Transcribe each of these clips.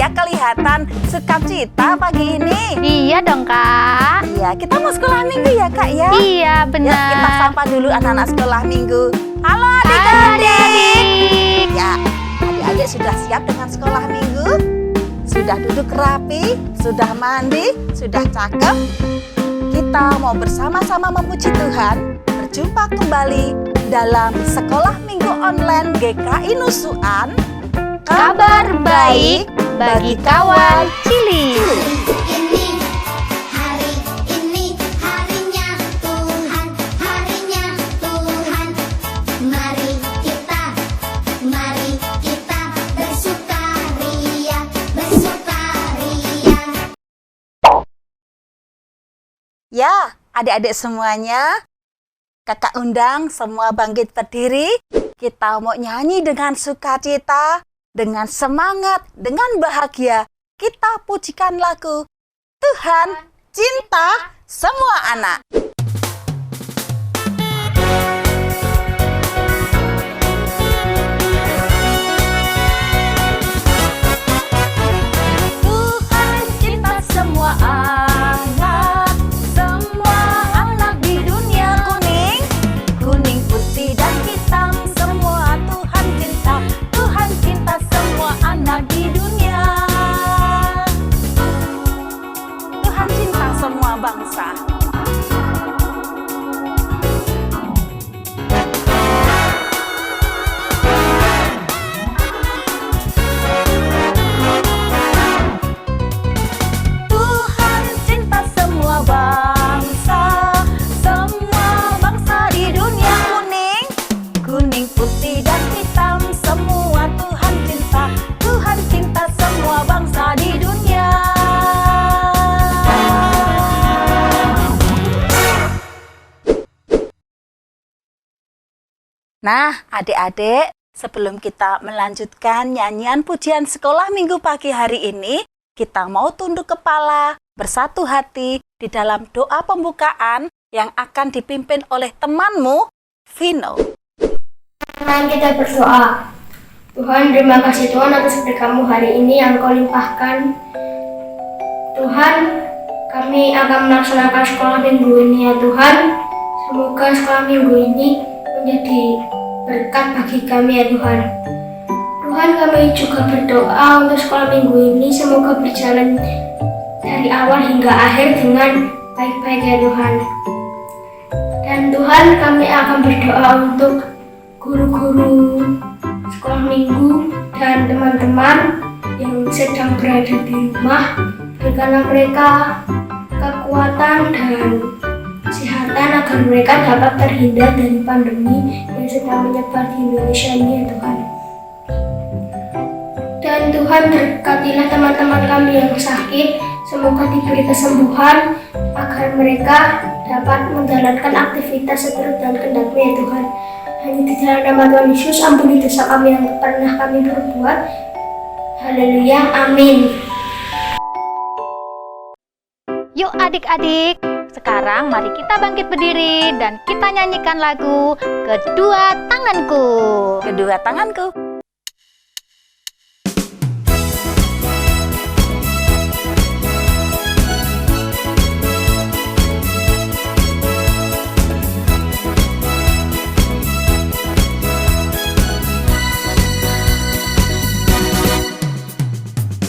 ya kelihatan sukacita pagi ini. Iya dong, Kak. Iya, kita mau sekolah minggu ya, Kak ya? Iya, benar. Yuk kita sapa dulu anak-anak sekolah minggu. Halo adik-adik. Adik-adik. Ya, adik-adik sudah siap dengan sekolah minggu? Sudah duduk rapi? Sudah mandi? Sudah cakep? Kita mau bersama-sama memuji Tuhan. Berjumpa kembali dalam sekolah minggu online GKI Nusuan. Kabar baik bagi kawan cilik. Ini harinya Tuhan, harinya Tuhan. Mari kita bersukaria, bersukaria. Ya, adik-adik semuanya, kakak undang semua bangkit berdiri. Kita mau nyanyi dengan sukacita, dengan semangat, dengan bahagia. Kita pujikan lagu Tuhan Cinta Semua Anak. Tuhan cinta semua anak, semua anak di dunia. Kuning, putih dan hitam, semua Tuhan cinta. Tuhan cinta semua anak di dunia. Tuhan cinta semua bangsa. Tuhan cinta semua bangsa, semua bangsa di dunia. Kuning, putih dan hitam, semua Tuhan cinta. Tuhan cinta semua bangsa di dunia. Nah, adik-adik, sebelum kita melanjutkan nyanyian pujian sekolah minggu pagi hari ini, kita mau tunduk kepala, bersatu hati di dalam doa pembukaan yang akan dipimpin oleh temanmu, Vino. Mari kita berdoa. Tuhan, terima kasih Tuhan atas berkat-Mu hari ini yang Kau limpahkan. Tuhan, kami akan melaksanakan sekolah minggu ini ya Tuhan. Semoga sekolah minggu ini menjadi berkat bagi kami ya Tuhan. Tuhan, kami juga berdoa untuk sekolah minggu ini semoga berjalan dari awal hingga akhir dengan baik-baik ya Tuhan. Dan Tuhan, kami akan berdoa untuk guru-guru sekolah minggu dan teman-teman yang sedang berada di rumah. Berikanlah mereka kekuatan dan kesehatan agar mereka dapat terhindar dari pandemi yang sedang menyebar di Indonesia ini ya Tuhan. Dan Tuhan, berkatilah teman-teman kami yang sakit, semoga diberi kesembuhan agar mereka dapat menjalankan aktivitas seturut dan kehendak-Mu ya Tuhan. Hanya di dalam nama Tuhan Yesus, ampuni dosa kami yang pernah kami berbuat. Haleluya, amin. Yuk adik-adik, sekarang mari kita bangkit berdiri dan kita nyanyikan lagu Kedua Tanganku. Kedua tanganku.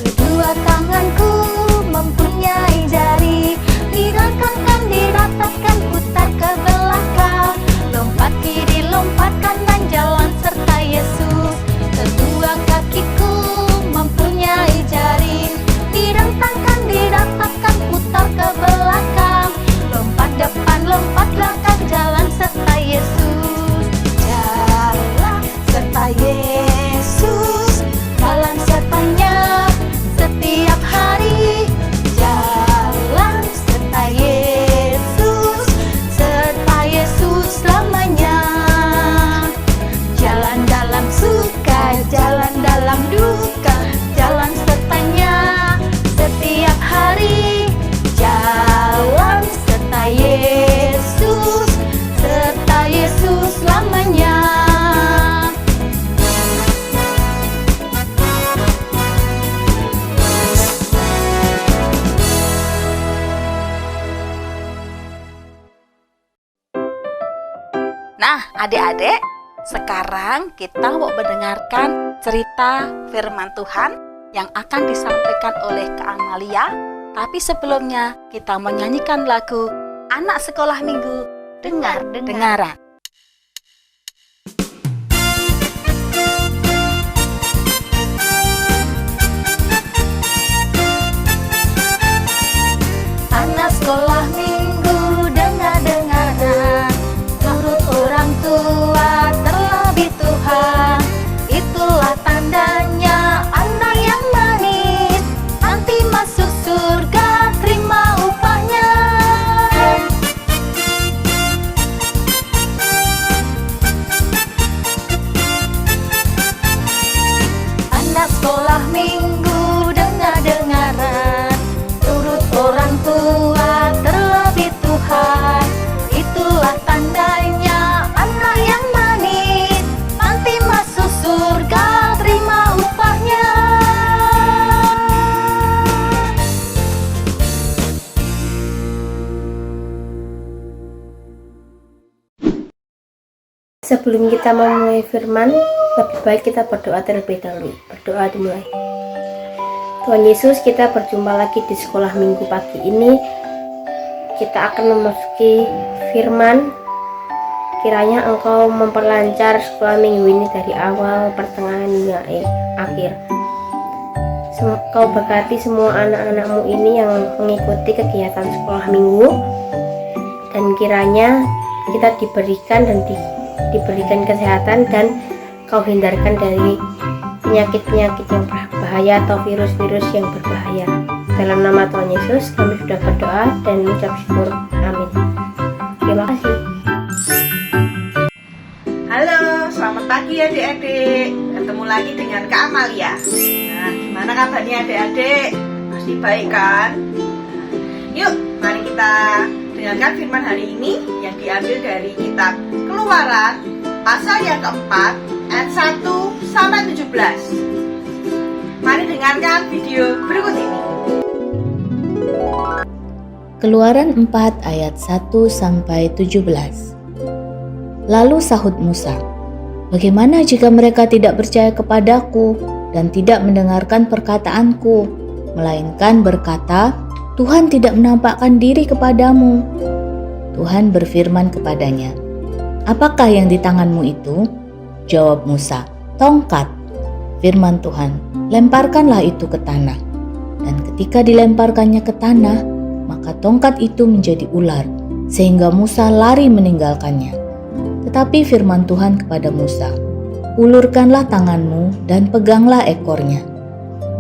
Kedua tanganku mempunyai jari, dirangkangkan, diratakan, putar ke belakang, lompat kiri, lompat kanan, jalan serta Yesus. Nah, adik-adik, sekarang kita mau mendengarkan cerita firman Tuhan yang akan disampaikan oleh Kak Amalia. Tapi sebelumnya kita menyanyikan lagu Anak Sekolah Minggu Dengar-dengaran. Anak sekolah minggu dengar-dengaran, turut orang tua terlebih Tuhan. Itulah tandanya anak yang manis, nanti masuk surga terima upahnya. Anak sekolah minggu dengar-dengaran, turut orang tua terlebih Tuhan. Itulah tandanya anak yang manis, nanti masuk surga terima upahnya. Sebelum kita memulai firman, lebih baik kita berdoa terlebih dahulu. Berdoa dimulai. Tuhan Yesus, kita berjumpa lagi di sekolah minggu pagi ini. Kita akan memasuki firman. Kiranya Engkau memperlancar sekolah minggu ini dari awal, pertengahan hingga akhir. Engkau berkati semua anak-anak-Mu ini yang mengikuti kegiatan sekolah minggu. Dan kiranya kita diberikan kesehatan dan Kau hindarkan dari penyakit-penyakit yang berbahaya atau virus-virus yang berbahaya. Dalam nama Tuhan Yesus kami sudah berdoa dan mengucap syukur. Amin. Terima kasih. Halo, selamat pagi adik-adik. Ketemu lagi dengan Kak Amalia. Nah, gimana kabarnya adik-adik? Pasti baik kan? Yuk, mari kita dengarkan firman hari ini yang diambil dari kitab Keluaran pasal yang keempat ayat 1 sampai 17. Mari dengarkan video berikut ini. Keluaran 4 ayat 1 sampai 17. Lalu sahut Musa, "Bagaimana jika mereka tidak percaya kepadaku dan tidak mendengarkan perkataanku, melainkan berkata, Tuhan tidak menampakkan diri kepadamu?" Tuhan berfirman kepadanya, "Apakah yang di tanganmu itu?" Jawab Musa, "Tongkat." Firman Tuhan, "Lemparkanlah itu ke tanah." Dan ketika dilemparkannya ke tanah, maka tongkat itu menjadi ular, sehingga Musa lari meninggalkannya. Tetapi firman Tuhan kepada Musa, "Ulurkanlah tanganmu dan peganglah ekornya."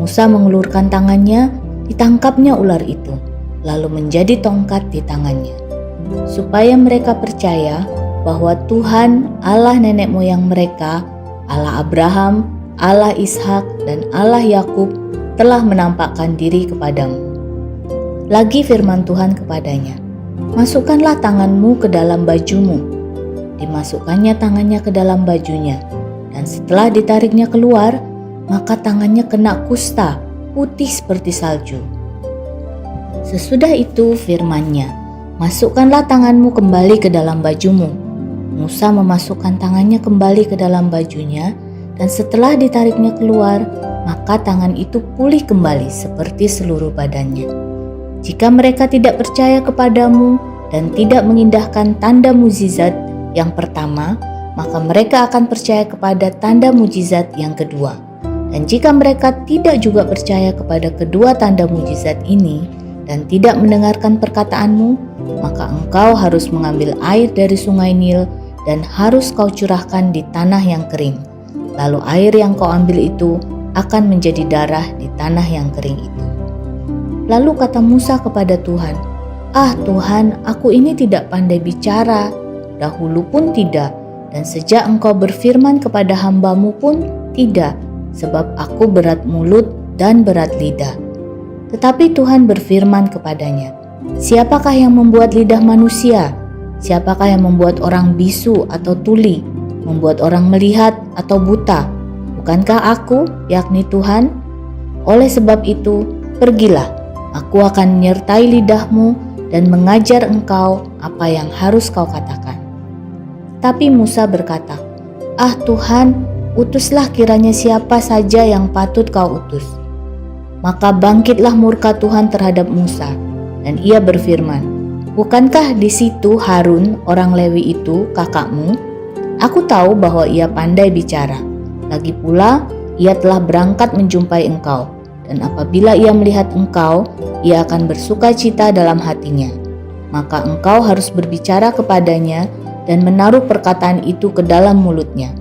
Musa mengulurkan tangannya, ditangkapnya ular itu, lalu menjadi tongkat di tangannya. Supaya mereka percaya bahwa Tuhan Allah nenek moyang mereka, Allah Abraham, Allah Ishak, dan Allah Yakub telah menampakkan diri kepadamu. Lagi firman Tuhan kepadanya, "Masukkanlah tanganmu ke dalam bajumu." Dimasukkannya tangannya ke dalam bajunya, dan setelah ditariknya keluar, maka tangannya kena kusta, putih seperti salju. Sesudah itu firman-Nya, "Masukkanlah tanganmu kembali ke dalam bajumu." Musa memasukkan tangannya kembali ke dalam bajunya, dan setelah ditariknya keluar, maka tangan itu pulih kembali seperti seluruh badannya. Jika mereka tidak percaya kepadamu dan tidak mengindahkan tanda mukjizat yang pertama, maka mereka akan percaya kepada tanda mukjizat yang kedua. Dan jika mereka tidak juga percaya kepada kedua tanda mukjizat ini dan tidak mendengarkan perkataanmu, maka engkau harus mengambil air dari sungai Nil dan harus kau curahkan di tanah yang kering. Lalu air yang kau ambil itu akan menjadi darah di tanah yang kering itu. Lalu kata Musa kepada Tuhan, "Ah Tuhan, aku ini tidak pandai bicara, dahulu pun tidak, dan sejak engkau berfirman kepada hamba-Mu pun tidak, sebab aku berat mulut dan berat lidah." Tetapi Tuhan berfirman kepadanya, "Siapakah yang membuat lidah manusia? Siapakah yang membuat orang bisu atau tuli, membuat orang melihat atau buta? Bukankah aku, yakni Tuhan? Oleh sebab itu, pergilah, aku akan menyertai lidahmu dan mengajar engkau apa yang harus kau katakan." Tapi Musa berkata, "Ah Tuhan, utuslah kiranya siapa saja yang patut kau utus." Maka bangkitlah murka Tuhan terhadap Musa, dan ia berfirman, "Bukankah di situ Harun orang Lewi itu kakakmu? Aku tahu bahwa ia pandai bicara. Lagi pula, ia telah berangkat menjumpai engkau, dan apabila ia melihat engkau, ia akan bersuka cita dalam hatinya. Maka engkau harus berbicara kepadanya dan menaruh perkataan itu ke dalam mulutnya.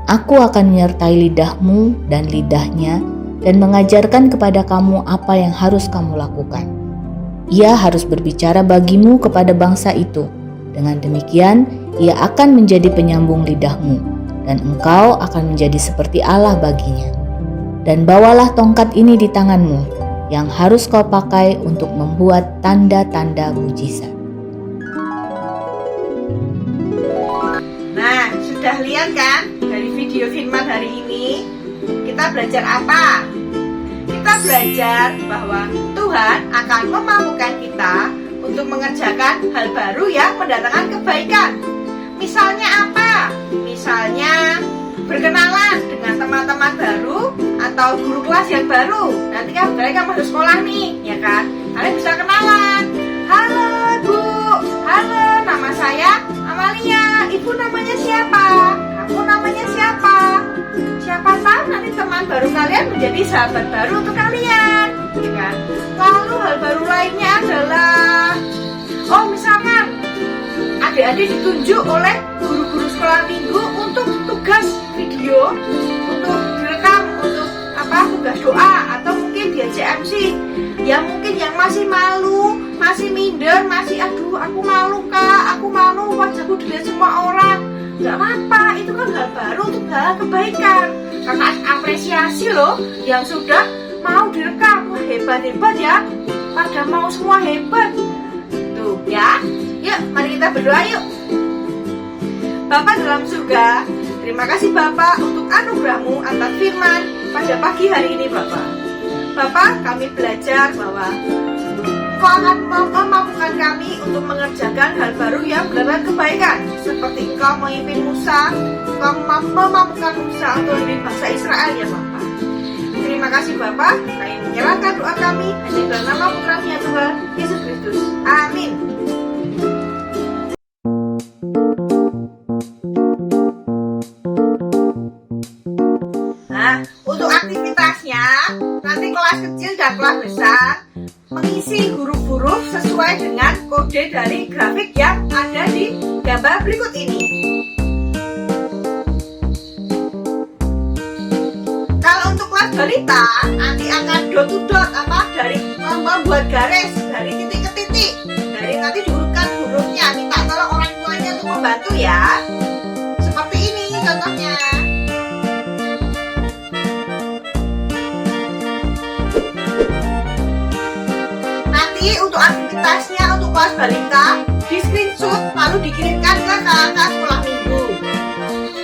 Aku akan menyertai lidahmu dan lidahnya dan mengajarkan kepada kamu apa yang harus kamu lakukan. Ia harus berbicara bagimu kepada bangsa itu. Dengan demikian, ia akan menjadi penyambung lidahmu, dan engkau akan menjadi seperti Allah baginya. Dan bawalah tongkat ini di tanganmu, yang harus kau pakai untuk membuat tanda-tanda mujizat." Nah, sudah lihat kan dari video firman hari ini kita belajar apa? Kita belajar bahwa Tuhan akan memampukan kita untuk mengerjakan hal baru yang mendatangkan kebaikan. Misalnya apa? Misalnya berkenalan dengan teman-teman baru atau guru kelas yang baru. Nanti kan mereka masuk sekolah nih, ya kan? Kalian bisa kenalan. "Halo Bu, halo, nama saya Amalia. Ibu namanya siapa? Kamu namanya siapa?" Siapa tahu nanti teman baru kalian menjadi sahabat baru untuk kalian, ya kan? Lalu hal baru lainnya adalah, misalkan adik-adik ditunjuk oleh guru-guru sekolah minggu untuk tugas video, untuk direkam, untuk tugas doa, atau mungkin dia CMC. Ya mungkin yang masih malu, masih minder, masih aku malu Kak, aku malu wajahku dilihat semua orang. Gak apa-apa, itu kan hal baru untuk hal kebaikan. Kakak apresiasi loh yang sudah mau direkam. Wah, hebat-hebat ya, pada mau semua hebat. Tuh ya, yuk mari kita berdoa yuk. Bapa dalam surga, terima kasih Bapak untuk anugerah-Mu atas firman pada pagi hari ini Bapak. Bapak, kami belajar bahwa Kau akan memampukan kami untuk mengerjakan hal baru yang mendatangkan kebaikan. Seperti Engkau memimpin Musa, Engkau memampukan Musa untuk memimpin bangsa Israel ya Bapak. Terima kasih Bapak, kami menyerahkan doa kami hanya dalam nama putra-Nya Tuhan Yesus Kristus. Amin. Nah, untuk aktivitasnya, nanti kelas kecil dan kelas besar mengisi huruf-huruf sesuai dengan kode dari grafik yang ada di gambar berikut ini. Kalau untuk kelas balita, nanti akan dot to dot dari membuat garis dari titik ke titik. Dari nanti dihurufkan hurufnya, minta tolong orang tuanya untuk membantu ya. Seperti ini contohnya. Untuk aktivitasnya untuk kelas balita di screenshot lalu dikirimkan ke kakak sekolah minggu.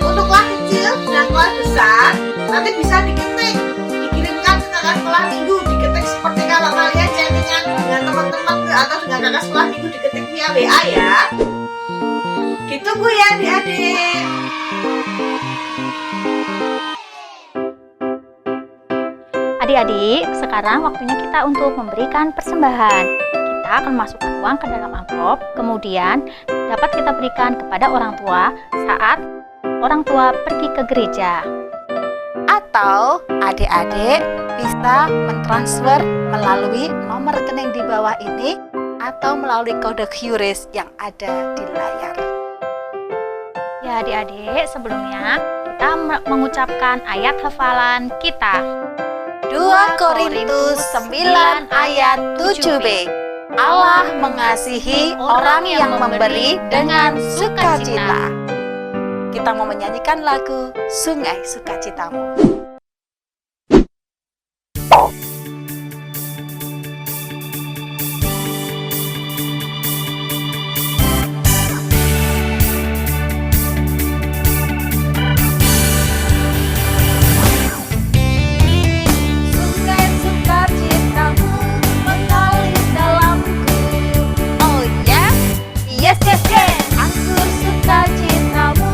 Untuk kelas kecil dan kelas besar nanti bisa dikirimkan ke kakak sekolah minggu, diketik seperti kalau kalian chattingan dengan teman-teman atau dengan kakak sekolah minggu, diketik via WA ya. Ditunggu ya adik-adik. Adik-adik, sekarang waktunya kita untuk memberikan persembahan. Kita akan masukkan uang ke dalam amplop, kemudian dapat kita berikan kepada orang tua saat orang tua pergi ke gereja. Atau adik-adik bisa mentransfer melalui nomor rekening di bawah ini atau melalui kode QRIS yang ada di layar. Ya adik-adik, sebelumnya kita mengucapkan ayat hafalan kita. 2 Korintus 9 ayat 7b. Allah mengasihi orang yang memberi dengan sukacita. Kita mau menyanyikan lagu Sungai Sukacitamu. Anggur sukacitamu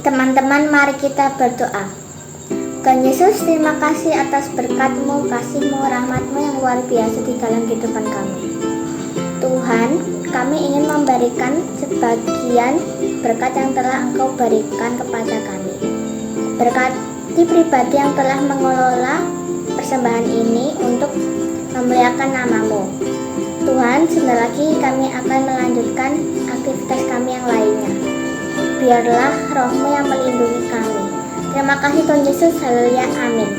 Teman-teman, mari kita berdoa. Tuhan Yesus, terima kasih atas berkat-Mu, kasih-Mu, rahmat-Mu yang luar biasa di dalam kehidupan kami. Tuhan, kami ingin memberikan sebagian berkat yang telah Engkau berikan kepada kami. Berkati pribadi yang telah mengelola persembahan ini untuk memuliakan nama-Mu. Tuhan, sebentar lagi kami akan melanjutkan aktivitas kami yang lainnya. Biarlah Roh-Mu yang melindungi kami. Terima kasih Tuhan Yesus, haleluya, amin.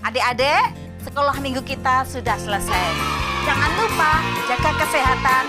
Adik-adik, sekolah minggu kita sudah selesai. Jangan lupa jaga kesehatan